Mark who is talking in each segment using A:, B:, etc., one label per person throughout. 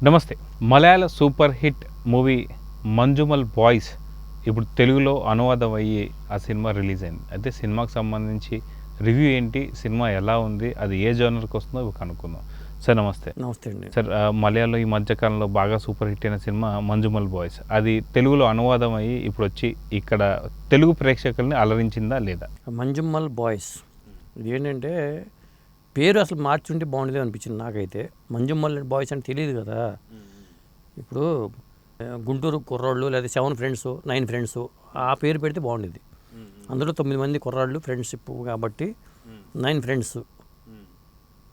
A: నమస్తే. Malayala super hit movie 'Manjummel boys' ఇప్పుడు తెలుగులో అనువాదం అయ్యి ఆ సినిమా రిలీజ్ అయింది. అయితే సినిమాకి సంబంధించి రివ్యూ ఏంటి, సినిమా ఎలా ఉంది, అది ఏ జోనర్కి వస్తుందో ఇప్పుడు కనుక్కుందాం. సార్ నమస్తే.
B: నమస్తే అండి.
A: సార్, మలయాళంలో ఈ మధ్యకాలంలో బాగా సూపర్ హిట్ అయిన సినిమా 'మంజుమల్ బాయ్స్'. అది తెలుగులో అనువాదం అయ్యి ఇప్పుడు వచ్చి ఇక్కడ తెలుగు ప్రేక్షకుల్ని అలరించిందా లేదా?
B: 'మంజుమల్ బాయ్స్' ఇది ఏంటంటే పేరు అసలు మార్చుంటే బాగుండేది అనిపించింది నాకైతే. 'మంజుమల్ బాయ్స్' అంటే తెలియదు కదా. ఇప్పుడు గుంటూరు కుర్రాళ్ళు లేదా 7 ఫ్రెండ్స్ 9 ఫ్రెండ్స్ ఆ పేరు పెడితే బాగుండేది. అందులో 9 మంది కుర్రాళ్ళు ఫ్రెండ్షిప్ కాబట్టి 9 ఫ్రెండ్స్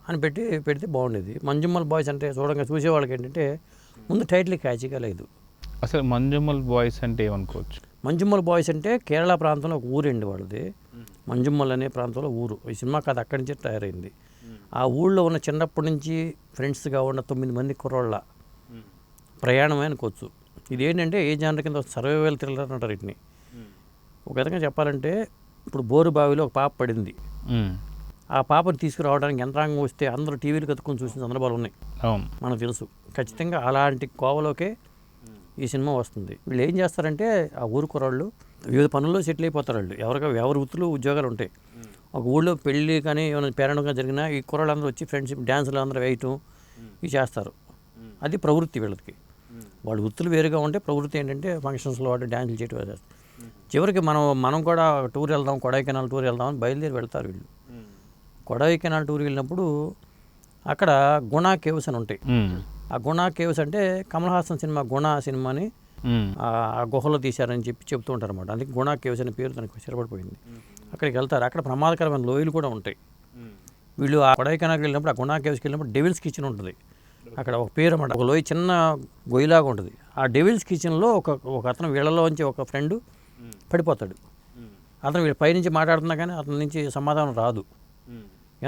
B: అని పెడితే బాగుండేది. 'మంజుమల్ బాయ్స్' అంటే చూసేవాళ్ళకి ఏంటంటే ముందు టైటిల్ క్యాచీగా లేదు.
A: అసలు 'మంజుమల్ బాయ్స్' అంటే ఏమనుకోవచ్చు?
B: 'మంజుమల్ బాయ్స్' అంటే కేరళ ప్రాంతంలో ఒక ఊరండి వాళ్ళది. మంజుమల్ అనే ప్రాంతంలో ఊరు. ఈ సినిమా కథ అక్కడి నుంచే తయారైంది. ఆ ఊళ్ళో ఉన్న చిన్నప్పటి నుంచి ఫ్రెండ్స్గా ఉన్న 9 మంది కుర్రోళ్ళ ప్రయాణమే అనుకోవచ్చు. ఇదేంటంటే ఏ జానర్ కింద సర్వైవల్ థ్రిల్లర్ అంటారు వీటిని. ఒక విధంగా చెప్పాలంటే ఇప్పుడు బోరు బావిలో ఒక పాప పడింది. ఆ పాపను తీసుకురావడానికి యంత్రాంగం వస్తే అందరూ టీవీలు కత్తుకొని చూసిన సందర్భాలు ఉన్నాయి, మనకు తెలుసు. ఖచ్చితంగా అలాంటి కోవలోకే ఈ సినిమా వస్తుంది. వీళ్ళు ఏం చేస్తారంటే ఆ ఊరు కుర్రాళ్ళు వివిధ పనుల్లో సెటిల్ అయిపోతారు. వాళ్ళు ఎవరి వృత్తులు ఉద్యోగాలు ఉంటాయి. ఒక ఊళ్ళో పెళ్ళి కానీ ఏమైనా పేరెంట్గా జరిగినా ఈ కుర్రాళ్ళందరూ వచ్చి ఫ్రెండ్షిప్ డ్యాన్సులు అందరూ వేయటం ఇవి చేస్తారు. అది ప్రవృత్తి వీళ్ళకి. వాళ్ళ వృత్తులు వేరుగా ఉంటే ప్రవృత్తి ఏంటంటే ఫంక్షన్స్లో వాటి డ్యాన్సులు చేయటం చేస్తారు. చివరికి మనం కూడా టూర్ వెళ్దాం, కొడైకెనాల్ టూర్ వెళ్దామని బయలుదేరి వెళ్తారు వీళ్ళు. కొడైకెనాల్ టూర్ వెళ్ళినప్పుడు అక్కడ గుణా కేవ్స్ అని ఉంటాయి. ఆ గుణా కేవ్స్ అంటే కమల్ హాసన్ సినిమా గుణా సినిమాని ఆ గుహలో తీశారని చెప్తూ ఉంటారు అన్నమాట. అందుకే గుణా కేవ్స్ అనే పేరు దానికి స్థిరపడిపోయింది. అక్కడికి వెళ్తారు. అక్కడ ప్రమాదకరమైన లోయలు కూడా ఉంటాయి. వీళ్ళు ఆ కొడైకెనాల్కి వెళ్ళినప్పుడు ఆ గుణా కేవ్స్కి వెళ్ళినప్పుడు డెవిల్స్ కిచెన్ ఉంటుంది. అక్కడ ఒక పేరు అన్నమాట. ఒక లోయ చిన్న గొయ్యిలాగా ఉంటుంది. ఆ డెవిల్స్ కిచెన్లో ఒక అతను వీళ్ళలోంచి ఒక ఫ్రెండ్ పడిపోతాడు. అతను వీళ్ళ పైనుంచి మాట్లాడుతున్నా కానీ అతని నుంచి సమాధానం రాదు.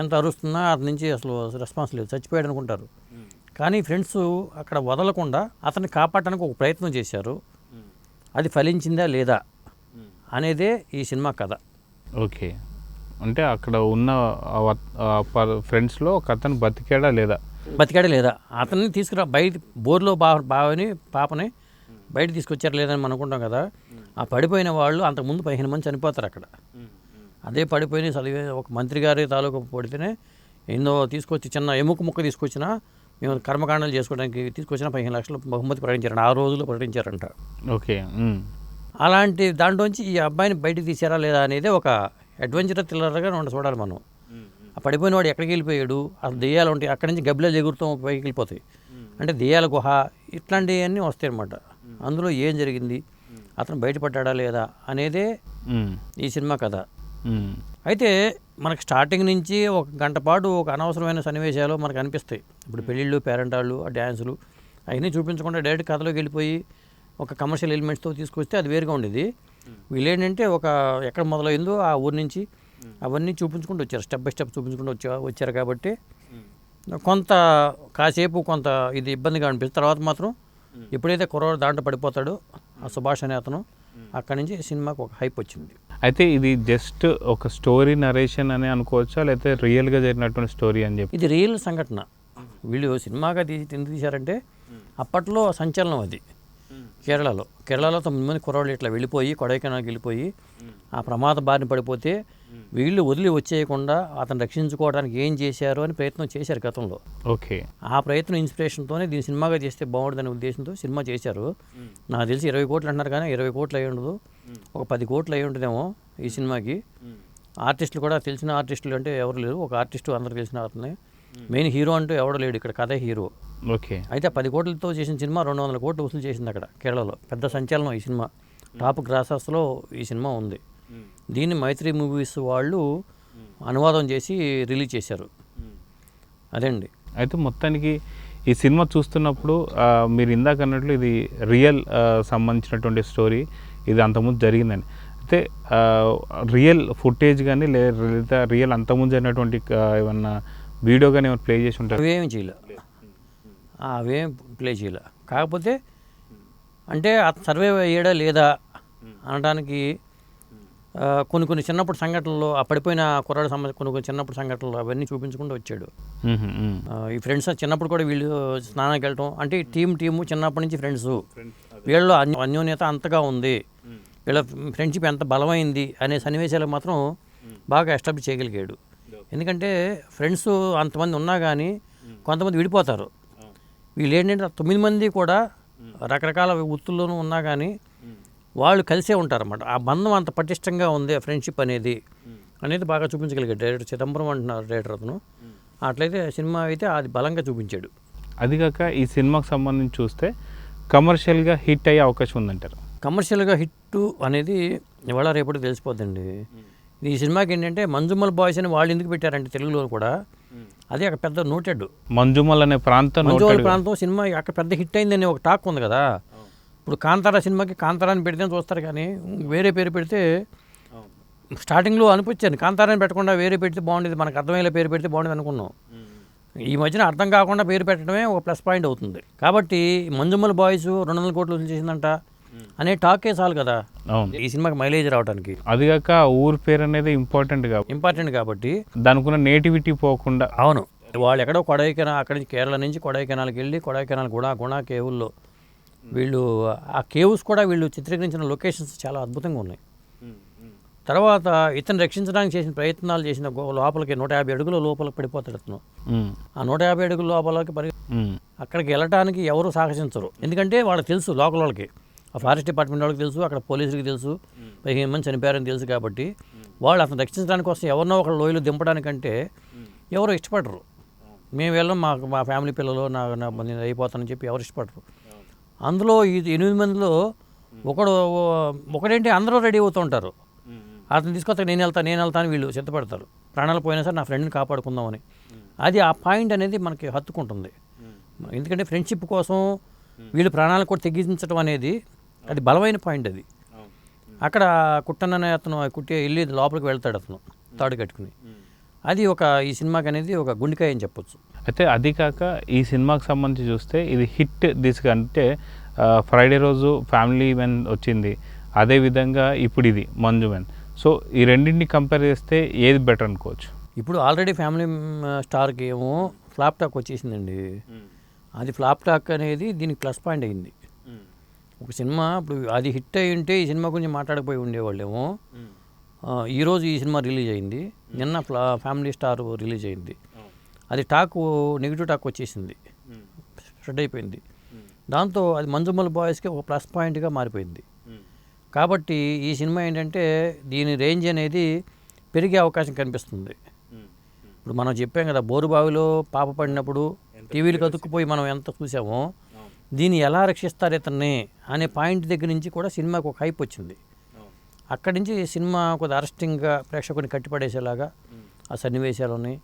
B: ఎంత అరుస్తున్నా అతని నుంచి అసలు రెస్పాన్స్ లేదు, చచ్చిపోయాడు అనుకుంటారు. కానీ ఫ్రెండ్స్ అక్కడ వదలకుండా అతన్ని కాపాడటానికి ఒక ప్రయత్నం చేశారు. అది ఫలించిందా లేదా అనేదే ఈ సినిమా కథ.
A: ఓకే, అంటే అక్కడ ఉన్న ఫ్రెండ్స్లో ఒక అతను బతికాడా లేదా
B: అతన్ని తీసుకురా బయట బోర్లో పాపని బయట తీసుకొచ్చారు లేదని మనం అనుకుంటాం కదా. ఆ పడిపోయిన వాళ్ళు అంతకుముందు 15 మంది చనిపోతారు అక్కడ. అదే పడిపోయిన చదివే ఒక మంత్రి గారి తాలూకు పడితేనే ఎన్నో తీసుకొచ్చి చిన్న ఎముక ముక్క తీసుకొచ్చినా మేము కర్మకాండాలు చేసుకోవడానికి తీసుకొచ్చిన 15 లక్షలు బహుమతి ప్రకటించారంట. ఆ రోజుల్లో ప్రకటించారంట.
A: ఓకే,
B: అలాంటి దాంట్లోంచి ఈ అబ్బాయిని బయటకు తీసారా లేదా అనేది ఒక అడ్వెంచర్ థ్రిల్లర్గా చూడాలి మనం. ఆ పడిపోయిన వాడు ఎక్కడికి వెళ్ళిపోయాడు, అసలు దెయ్యాలు ఉంటాయి, అక్కడి నుంచి గబ్బిలాలు ఎగురుతాం పైకి వెళ్ళిపోతాయి, అంటే దెయ్యాల గుహ ఇట్లాంటివన్నీ వస్తాయి అన్నమాట. అందులో ఏం జరిగింది, అతను బయటపడ్డా లేదా అనేదే ఈ సినిమా కథ. అయితే మనకు స్టార్టింగ్ నుంచి ఒక గంట పాటు ఒక అనవసరమైన సన్నివేశాలు మనకు అనిపిస్తాయి. ఇప్పుడు పెళ్ళిళ్ళు, పేరెంటాళ్ళు, ఆ డ్యాన్సులు అవన్నీ చూపించకుండా డైరెక్ట్ కథలోకి వెళ్ళిపోయి ఒక కమర్షియల్ ఎలిమెంట్స్తో తీసుకొస్తే అది వేరుగా ఉండేది. వీళ్ళు ఏంటంటే ఒక ఎక్కడ మొదలైందో ఆ ఊరి నుంచి అవన్నీ చూపించుకుంటూ వచ్చారు, స్టెప్ బై స్టెప్ చూపించుకుంటూ వచ్చారు కాబట్టి కాసేపు ఇది ఇబ్బందిగా అనిపిస్తుంది. తర్వాత మాత్రం ఎప్పుడైతే కుర్రాడు దాంట్లో పడిపోతాడో ఆ సుభాష్ అనే అతను, అక్కడి నుంచి సినిమాకి ఒక హైప్ వచ్చింది.
A: అయితే ఇది జస్ట్ ఒక స్టోరీ నరేషన్ అని అనుకోవచ్చా, లేకపోతే రియల్గా జరిగినటువంటి స్టోరీ అని చెప్పి?
B: ఇది రియల్ సంఘటన. వీళ్ళు సినిమాగా ఎందుకు తీశారంటే అప్పట్లో సంచలనం అది. కేరళలో 9 మంది కుర్రాళ్ళు ఇట్లా వెళ్ళిపోయి కొడైకెనాల్కి వెళ్ళిపోయి ఆ ప్రమాద బారిన పడిపోతే వీళ్ళు వదిలి వచ్చేయకుండా అతను రక్షించుకోవడానికి ఏం చేశారు అని ప్రయత్నం చేశారు గతంలో.
A: ఓకే, ఆ
B: ప్రయత్నం ఇన్స్పిరేషన్తోనే దీన్ని సినిమాగా చేస్తే బాగుంటుందనే ఉద్దేశంతో సినిమా చేశారు. నాకు తెలిసి 20 కోట్లు అంటున్నారు కానీ 20 కోట్లు అయ్యి ఉండదు, ఒక 10 కోట్లు అయ్యి ఉంటుందేమో ఈ సినిమాకి. ఆర్టిస్టులు కూడా తెలిసిన ఆర్టిస్టులు అంటే ఎవరు లేరు. ఒక ఆర్టిస్టు అందరికి తెలిసిన అతనే, మెయిన్ హీరో అంటూ ఎవడో లేడు ఇక్కడ, కథే హీరో.
A: ఓకే,
B: అయితే 10 కోట్లతో చేసిన సినిమా 200 కోట్లు వసూలు చేసింది అక్కడ కేరళలో. పెద్ద సంచలనం ఈ సినిమా. టాప్ గ్రాసర్స్లో ఈ సినిమా ఉంది. దీన్ని మైత్రి మూవీస్ వాళ్ళు అనువాదం చేసి రిలీజ్ చేశారు. అదండి.
A: అయితే మొత్తానికి ఈ సినిమా చూస్తున్నప్పుడు మీరు ఇందాక అన్నట్లు ఇది రియల్ సంబంధించినటువంటి స్టోరీ, ఇది అంతకుముందు జరిగిందని. అయితే రియల్ ఫుటేజ్ కానీ లేదా రియల్ అంతకుముందు జరిగినటువంటి ఏమన్నా వీడియో కానీ ఏమైనా ప్లే చేసి ఉంటారు?
B: అవేం ప్లే చేయలే. కాకపోతే అంటే సర్వైవ్ అయ్యాడా లేదా అనడానికి కొన్ని కొన్ని చిన్నప్పుడు సంఘటనలు, ఆ పడిపోయిన కుర్రాడు సంబంధించి కొన్ని చిన్నప్పుడు సంఘటనలు అవన్నీ చూపించుకుంటూ వచ్చాడు. ఈ ఫ్రెండ్స్ చిన్నప్పుడు కూడా వీళ్ళు స్నానానికి వెళ్ళటం, అంటే టీము చిన్నప్పటి నుంచి ఫ్రెండ్స్, వీళ్ళలో అన్యోన్యత అంతగా ఉంది, వీళ్ళ ఫ్రెండ్షిప్ ఎంత బలమైంది అనే సన్నివేశాలు మాత్రం బాగా ఎస్టాబ్లిష్ చేయగలిగాడు. ఎందుకంటే ఫ్రెండ్స్ అంతమంది ఉన్నా కానీ కొంతమంది విడిపోతారు. వీళ్ళు ఏంటంటే 9 మంది కూడా రకరకాల వృత్తుల్లోనూ ఉన్నా కానీ వాళ్ళు కలిసే ఉంటారన్నమాట. ఆ బంధం అంత పటిష్టంగా ఉంది, ఫ్రెండ్షిప్ అనేది బాగా చూపించగలిగాడు డైరెక్టర్. చిదంబరం అంటున్నారు డైరెక్టర్ అతను. అట్లయితే సినిమా అయితే అది బలంగా చూపించాడు.
A: అదిగాక ఈ సినిమాకి సంబంధించి చూస్తే కమర్షియల్గా హిట్ అయ్యే అవకాశం ఉందంటారు.
B: కమర్షియల్గా హిట్ అనేది ఇవాళ రేపటి తెలిసిపోద్దండి. ఈ సినిమాకి ఏంటంటే మంజుమల్ బాయ్స్ అని వాళ్ళు ఎందుకు పెట్టారంటే తెలుగులో కూడా అది ఒక పెద్ద నోటెడ్.
A: మంజుమల్ అనే ప్రాంతం
B: సినిమా అక్కడ పెద్ద హిట్ అయిందని ఒక టాక్ ఉంది కదా. ఇప్పుడు కాంతారా సినిమాకి కాంతారా అని పెడితే చూస్తారు, కానీ వేరే పేరు పెడితే స్టార్టింగ్లో అనిపించాను కాంతారా అని పెట్టకుండా వేరే పెడితే బాగుండేది, మనకు అర్థమయ్యే పేరు పెడితే బాగుండేది అనుకున్నాం. ఈ మధ్యన అర్థం కాకుండా పేరు పెట్టడమే ఒక ప్లస్ పాయింట్ అవుతుంది. కాబట్టి మంజుమల్ బాయ్స్ 200 కోట్లు చేసిందంట అనే టాకే చాలు కదా ఈ సినిమాకి మైలేజ్ రావడానికి.
A: అదిగాక ఊరు పేరు అనేది ఇంపార్టెంట్ కాబట్టి దానికి నేటివిటీ పోకుండా.
B: అవును, వాళ్ళు ఎక్కడో కొడైకెనాల్, అక్కడి నుంచి కేరళ నుంచి కొడైకెనాల్కి వెళ్ళి కొడైకెనాల్ గుణ కేవుల్లో వీళ్ళు ఆ కేవ్స్ కూడా వీళ్ళు చిత్రీకరించిన లొకేషన్స్ చాలా అద్భుతంగా ఉన్నాయి. తర్వాత ఇతను రక్షించడానికి చేసిన ప్రయత్నాలు చేసిన లోపలికి 150 అడుగుల లోపలికి పడిపోతాడు అతను. ఆ 150 అడుగుల లోపలికి అక్కడికి వెళ్ళడానికి ఎవరు సాహసించరు, ఎందుకంటే వాళ్ళకి తెలుసు, లోకల్ వాళ్ళకి, ఆ ఫారెస్ట్ డిపార్ట్మెంట్ వాళ్ళకి తెలుసు, అక్కడ పోలీసులకి తెలుసు, 15 మంది చనిపోయారని తెలుసు. కాబట్టి వాళ్ళు అతను రక్షించడానికి కోసం ఎవరినో ఒకళ్ళు లోయలు దింపడానికంటే ఎవరు ఇష్టపడరు. మేము వెళ్ళం, మా ఫ్యామిలీ పిల్లలు నేను అయిపోతానని చెప్పి ఎవరు ఇష్టపడరు. అందులో ఈ 8 మందిలో ఒకడేంటి అందరూ రెడీ అవుతూ ఉంటారు, అతను తీసుకొస్తా నేను వెళ్తాను వీళ్ళు సిద్ధపడతారు, ప్రాణాలు పోయినా సరే నా ఫ్రెండ్ని కాపాడుకుందామని. అది ఆ పాయింట్ అనేది మనకి హత్తుకుంటుంది. ఎందుకంటే ఫ్రెండ్షిప్ కోసం వీళ్ళు ప్రాణాలు కూడా తెగించడం అనేది అది బలమైన పాయింట్. అది అక్కడ కుట్టననే అతను వెళ్ళి లోపలికి వెళ్తాడు అతను తాడు కట్టుకుని. అది ఈ సినిమాకి అనేది ఒక గుండెకాయ అని చెప్పొచ్చు.
A: అయితే అది కాక ఈ సినిమాకి సంబంధించి చూస్తే ఇది హిట్ దిశగా, అంటే ఫ్రైడే రోజు ఫ్యామిలీ మెన్ వచ్చింది, అదేవిధంగా ఇప్పుడు ఇది మంజు మెన్. సో ఈ రెండింటిని కంపేర్ చేస్తే ఏది బెటర్ అనుకోవచ్చు?
B: ఇప్పుడు ఆల్రెడీ ఫ్యామిలీ స్టార్కి ఏమో ఫ్లాప్ టాక్ వచ్చేసిందండి. అది ఫ్లాప్ టాక్ అనేది దీనికి ప్లస్ పాయింట్ అయింది. ఒక సినిమా ఇప్పుడు అది హిట్ అయి ఉంటే ఈ సినిమా గురించి మాట్లాడకపోయి ఉండేవాళ్ళేమో. ఈరోజు ఈ సినిమా రిలీజ్ అయింది, నిన్న ఫ్యామిలీ స్టార్ రిలీజ్ అయింది. అది నెగిటివ్ టాక్ వచ్చేసింది, స్ప్రెడ్ అయిపోయింది. దాంతో అది మంజుమల్ బాయ్స్కి ఒక ప్లస్ పాయింట్గా మారిపోయింది. కాబట్టి ఈ సినిమా ఏంటంటే దీని రేంజ్ అనేది పెరిగే అవకాశం కనిపిస్తుంది. ఇప్పుడు మనం చెప్పాం కదా, బోరుబావిలో పాప పడినప్పుడు టీవీలకు అతుక్కుపోయి మనం ఎంత చూసామో, దీన్ని ఎలా రక్షిస్తారు ఇతన్ని అనే పాయింట్ దగ్గర నుంచి కూడా సినిమాకు ఒక హైప్ వచ్చింది. అక్కడి నుంచి సినిమా కొద్దిగా అరెస్టింగ్గా ప్రేక్షకుని కట్టిపడేసేలాగా ఆ సన్నివేశాలు ఉన్నాయి.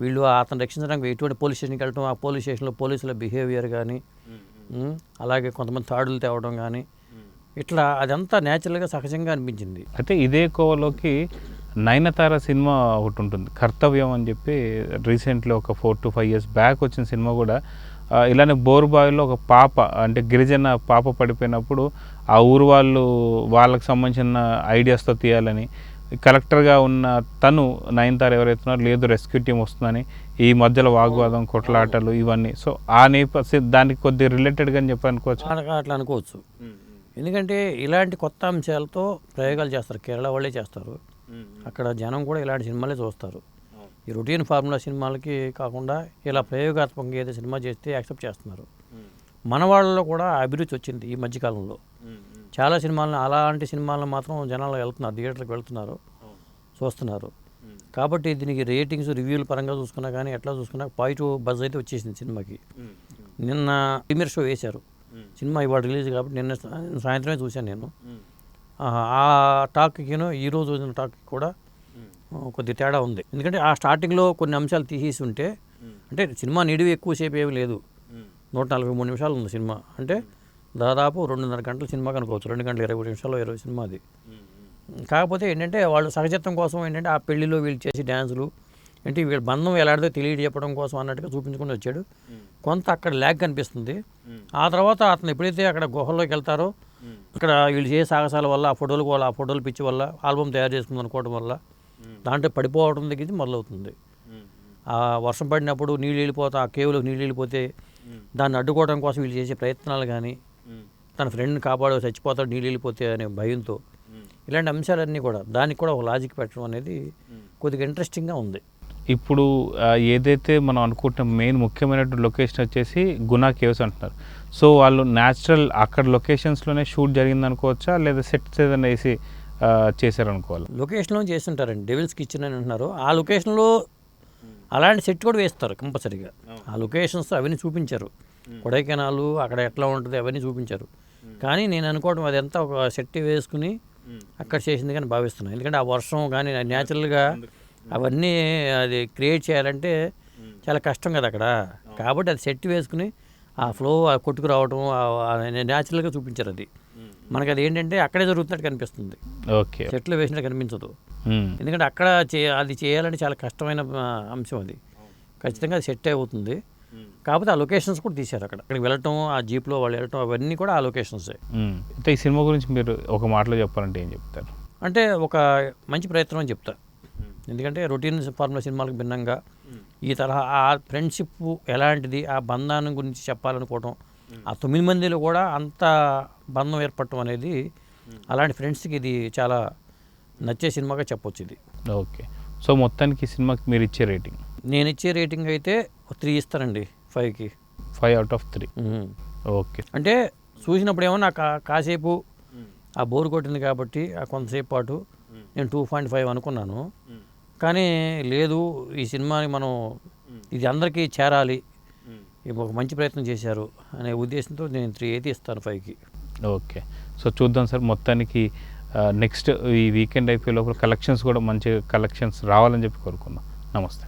B: వీళ్ళు అతను రక్షించడానికి ఎటువంటి పోలీస్ స్టేషన్కి వెళ్ళటం, ఆ పోలీస్ స్టేషన్లో పోలీసుల బిహేవియర్ కానీ, అలాగే కొంతమంది తాడులు తేవడం కానీ, ఇట్లా అదంతా న్యాచురల్గా సహజంగా అనిపించింది.
A: అయితే ఇదే కోవలోకి నయనతార సినిమా ఒకటి ఉంటుంది, కర్తవ్యం అని చెప్పి, రీసెంట్లీ ఒక 4 to 5 years బ్యాక్ వచ్చిన సినిమా కూడా ఇలానే బోరుబావిలో ఒక పాప, అంటే గిరిజన పాప పడిపోయినప్పుడు ఆ ఊరు వాళ్ళకి సంబంధించిన ఐడియాస్తో తీయాలని కలెక్టర్గా ఉన్న తను నయనతార ఎవరైతున్నారో లేదు రెస్క్యూ టీం వస్తుందని, ఈ మధ్యలో వాగ్వాదం, కొట్లాటలు ఇవన్నీ. సో ఆ నేపథ్యం దానికి కొద్దిగా రిలేటెడ్గా అని చెప్పి అనుకోవచ్చు.
B: అట్లా అనుకోవచ్చు, ఎందుకంటే ఇలాంటి కొత్త అంశాలతో ప్రయోగాలు చేస్తారు, కేరళ వాళ్ళే చేస్తారు. అక్కడ జనం కూడా ఇలాంటి సినిమాలే చూస్తారు. ఈ రొటీన్ ఫార్ములా సినిమాలకి కాకుండా ఇలా ప్రయోగాత్మకంగా ఏదో సినిమా చేస్తే యాక్సెప్ట్ చేస్తున్నారు. మన వాళ్ళలో కూడా అభిరుచి వచ్చింది ఈ మధ్యకాలంలో. చాలా సినిమాలను, అలాంటి సినిమాలను మాత్రం జనాలు వెళ్తున్నారు, థియేటర్కి వెళ్తున్నారు, చూస్తున్నారు. కాబట్టి దీనికి రేటింగ్స్, రివ్యూల పరంగా చూసుకున్నా కానీ ఎట్లా చూసుకున్నా పాజిటివ్ బజ్ అయితే వచ్చేసింది సినిమాకి. నిన్న ప్రీమియర్ షో వేశారు, సినిమా ఇవాళ రిలీజ్ కాబట్టి నిన్న సాయంత్రమే చూశాను నేను. ఆ టాక్కిను ఈరోజు వచ్చిన టాక్కి కూడా కొద్ది తేడా ఉంది. ఎందుకంటే ఆ స్టార్టింగ్లో కొన్ని అంశాలు తీసేసి ఉంటే, అంటే సినిమా నిడివి ఎక్కువసేపు ఏమీ లేదు, 143 నిమిషాలు ఉంది సినిమా. అంటే దాదాపు 2.5 గంటల సినిమా కనుకోవచ్చు, 2 గంటల 20 నిమిషాలు 20 సినిమా అది. కాకపోతే ఏంటంటే వాళ్ళు సహజత్వం కోసం ఏంటంటే ఆ పెళ్లిలో వీళ్ళు చేసి డ్యాన్సులు ఏంటి, వీళ్ళ బంధం ఎలాంటిదో తెలియజెప్పడం కోసం అన్నట్టుగా చూపించుకుని వచ్చాడు. కొంత అక్కడ ల్యాగ్ కనిపిస్తుంది. ఆ తర్వాత అతను ఎప్పుడైతే అక్కడ గుహల్లోకి వెళ్తారో ఇక్కడ వీళ్ళు చేసే సాహసాల వల్ల ఆ ఫోటోలు పిచ్చి వల్ల ఆల్బమ్ తయారు చేసుకుంది అనుకోవడం వల్ల దాంట్లో పడిపోవడం దగ్గర మొదలవుతుంది. ఆ వర్షం పడినప్పుడు నీళ్ళు వెళ్ళిపోతే, ఆ కేవ్లో నీళ్ళు వెళ్ళిపోతే దాన్ని అడ్డుకోవడం కోసం వీళ్ళు చేసే ప్రయత్నాలు కానీ, తన ఫ్రెండ్ని కాపాడు చచ్చిపోతాడు నీళ్ళు వెళ్ళిపోతే అనే భయంతో, ఇలాంటి అంశాలన్నీ కూడా దానికి కూడా ఒక లాజిక్ పెట్టడం అనేది కొద్దిగా ఇంట్రెస్టింగ్గా ఉంది.
A: ఇప్పుడు ఏదైతే మనం అనుకుంటున్నాం మెయిన్ ముఖ్యమైనటువంటి లొకేషన్ వచ్చేసి గునా కేవ్స్ అంటున్నారు. సో వాళ్ళు న్యాచురల్ అక్కడ లొకేషన్స్లోనే షూట్ జరిగింది అనుకోవచ్చా, లేదా సెట్స్ ఏదైనా వేసి చేశారనుకోవాలి?
B: లొకేషన్లో చేస్తుంటారండి, డెవిల్స్ కిచెన్ అని అంటున్నారు. ఆ లొకేషన్లో అలాంటి సెట్ కూడా వేస్తారు కంపల్సరీగా. ఆ లొకేషన్స్ అవన్నీ చూపించారు, కొడైకెనాల్ అక్కడ ఎట్లా ఉంటుంది అవన్నీ చూపించారు. కానీ నేను అనుకోవడం అదంతా ఒక సెట్ వేసుకుని అక్కడ చేసింది కానీ భావిస్తున్నాను. ఎందుకంటే ఆ వర్షం కానీ న్యాచురల్గా అవన్నీ అది క్రియేట్ చేయాలంటే చాలా కష్టం కదా అక్కడ. కాబట్టి అది సెట్ వేసుకుని ఆ ఫ్లో కొట్టుకు రావడం న్యాచురల్గా చూపించారు. అది మనకి అది ఏంటంటే అక్కడే జరుగుతున్నట్టు కనిపిస్తుంది,
A: ఓకే,
B: సెట్లో వేసినట్టు కనిపించదు. ఎందుకంటే అక్కడ అది చేయాలంటే చాలా కష్టమైన అంశం. అది ఖచ్చితంగా అది సెట్ అవుతుంది. కాకపోతే ఆ లొకేషన్స్ కూడా తీశారు. అక్కడికి వెళ్ళటం, ఆ జీప్లో వాళ్ళు వెళ్ళటం అవన్నీ కూడా ఆ లొకేషన్సే.
A: అయితే ఈ సినిమా గురించి మీరు ఒక మాటలో చెప్పాలంటే ఏం చెప్తారు?
B: అంటే ఒక మంచి ప్రయత్నం అని చెప్తా. ఎందుకంటే రొటీన్ ఫార్ములా సినిమాలకు భిన్నంగా ఈ తరహా ఆ ఫ్రెండ్షిప్ ఎలాంటిది, ఆ బంధాన్ని గురించి చెప్పాలనుకోవటం, ఆ 9 మందిలో కూడా అంత బంధం ఏర్పడటం అనేది అలాంటి ఫ్రెండ్స్కి ఇది చాలా నచ్చే సినిమాగా చెప్పొచ్చు ఇది.
A: ఓకే, సో మొత్తానికి ఈ సినిమాకి మీరు ఇచ్చే రేటింగ్?
B: నేను ఇచ్చే రేటింగ్ అయితే 3 ఇస్తానండి, 5కి
A: 5 out of 3. ఓకే,
B: అంటే చూసినప్పుడు ఏమో నాకు కాసేపు ఆ బోరు కొట్టింది కాబట్టి ఆ కొంతసేపు పాటు నేను 2.5 అనుకున్నాను. కానీ లేదు, ఈ సినిమాని మనం ఇది అందరికీ చేరాలి, ఒక మంచి ప్రయత్నం చేశారు అనే ఉద్దేశంతో నేను 3 అయితే ఇస్తాను 5కి.
A: ఓకే, సో చూద్దాం సార్. మొత్తానికి నెక్స్ట్ ఈ వీకెండ్ అయిపోయే లోపల కలెక్షన్స్ కూడా మంచి కలెక్షన్స్ రావాలని చెప్పి కోరుకుందాం. నమస్తే.